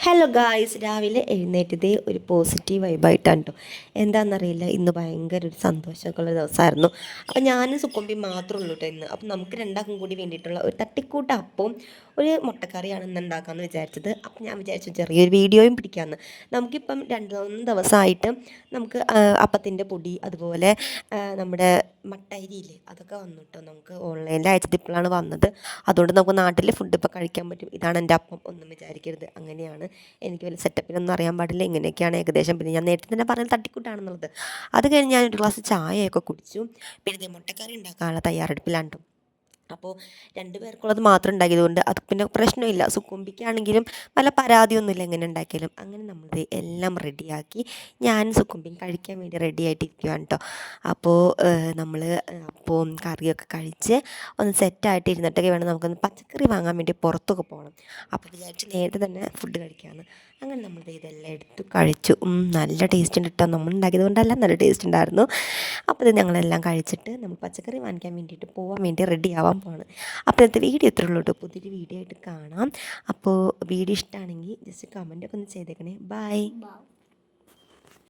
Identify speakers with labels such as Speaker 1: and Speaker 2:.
Speaker 1: Hello guys, രാവിലെ എഴുന്നേറ്റതേ ഒരു positive വൈബായിട്ടാണ് കേട്ടോ. എന്താണെന്നറിയില്ല, ഇന്ന് ഭയങ്കര ഒരു സന്തോഷമൊക്കെ ഉള്ള ദിവസമായിരുന്നു. അപ്പോൾ ഞാനും സുക്കുമ്പി മാത്രമേ ഉള്ളൂ കേട്ടോ ഇന്ന്. അപ്പോൾ നമുക്ക് രണ്ടാൾക്കും കൂടി വേണ്ടിയിട്ടുള്ള ഒരു തട്ടിക്കൂട്ട അപ്പവും ഒരു മുട്ടക്കറിയാണ് ഇന്ന് ഉണ്ടാക്കാമെന്ന് വിചാരിച്ചത്. അപ്പോൾ ഞാൻ വിചാരിച്ചു ചെറിയൊരു വീഡിയോയും പിടിക്കാമെന്ന്. നമുക്കിപ്പം 2-3 ദിവസമായിട്ട് നമുക്ക് അപ്പത്തിൻ്റെ പൊടി, അതുപോലെ നമ്മുടെ മട്ടരിയില്ലേ അതൊക്കെ വന്നു കേട്ടോ. നമുക്ക് ഓൺലൈനിൽ അയച്ചത് ഇപ്പോഴാണ് വന്നത്. അതുകൊണ്ട് നമുക്ക് നാട്ടിൽ ഫുഡ് ഇപ്പോൾ കഴിക്കാൻ പറ്റും. ഇതാണ് എൻ്റെ അപ്പം, ഒന്നും വിചാരിക്കരുത്. അങ്ങനെയാണ്, എനിക്ക് വലിയ സെറ്റപ്പിനൊന്നും അറിയാൻ പാടില്ല. ഇങ്ങനെയൊക്കെയാണ് ഏകദേശം. പിന്നെ ഞാൻ നേരത്തെ തന്നെ പറഞ്ഞത് തട്ടിക്കൂട്ടാണെന്നുള്ളത്. അത് കഴിഞ്ഞ് ഞാനൊരു ഗ്ലാസ് ചായയൊക്കെ കുടിച്ചു. പിന്നെ മുട്ടക്കറി ഉണ്ടാക്കാനുള്ള തയ്യാറെടുപ്പിലാണ് ട്ടോ. അപ്പോൾ 2 പേർക്കുള്ളത് മാത്രം ഉണ്ടാക്കിയതുകൊണ്ട് അത് പിന്നെ പ്രശ്നമില്ല. സുക്കുമ്പിക്കാണെങ്കിലും വല്ല പരാതിയൊന്നുമില്ല എങ്ങനെ ഉണ്ടാക്കിയാലും. അങ്ങനെ നമ്മൾ എല്ലാം റെഡിയാക്കി ഞാൻ സുക്കുമ്പിയും കഴിക്കാൻ വേണ്ടി റെഡി ആയിട്ടിരിക്കുകയാണ് കേട്ടോ. അപ്പോൾ നമ്മൾ അപ്പവും കറിയൊക്കെ കഴിച്ച് ഒന്ന് സെറ്റായിട്ട് ഇരുന്നിട്ടൊക്കെ വേണം നമുക്കൊന്ന് പച്ചക്കറി വാങ്ങാൻ വേണ്ടി പുറത്തൊക്കെ പോകണം. അപ്പോൾ വിചാരിച്ച് നേരത്തെ തന്നെ ഫുഡ് കഴിക്കാമെന്ന്. അങ്ങനെ നമ്മൾ ഇതെല്ലാം എടുത്ത് കഴിച്ചു. നല്ല ടേസ്റ്റ് ഉണ്ട് കേട്ടോ. നമ്മൾ ഉണ്ടാക്കിയത് കൊണ്ടല്ല, നല്ല ടേസ്റ്റ് ഉണ്ടായിരുന്നു. അപ്പോൾ ഇത് ഞങ്ങളെല്ലാം കഴിച്ചിട്ട് നമ്മൾ പച്ചക്കറി വാങ്ങിക്കാൻ വേണ്ടിയിട്ട് പോകാൻ വേണ്ടി റെഡി ആവാൻ പോവാണ്. അപ്പോൾ ഇന്നത്തെ വീഡിയോ ഇത്രേ ഉള്ളൂ കേട്ടോ. പുതിയൊരു വീഡിയോ ആയിട്ട് കാണാം. അപ്പോൾ വീഡിയോ ഇഷ്ടമാണെങ്കിൽ ജസ്റ്റ് കമൻറ്റൊക്കെ ഒന്ന് ചെയ്തേക്കണേ. ബൈ.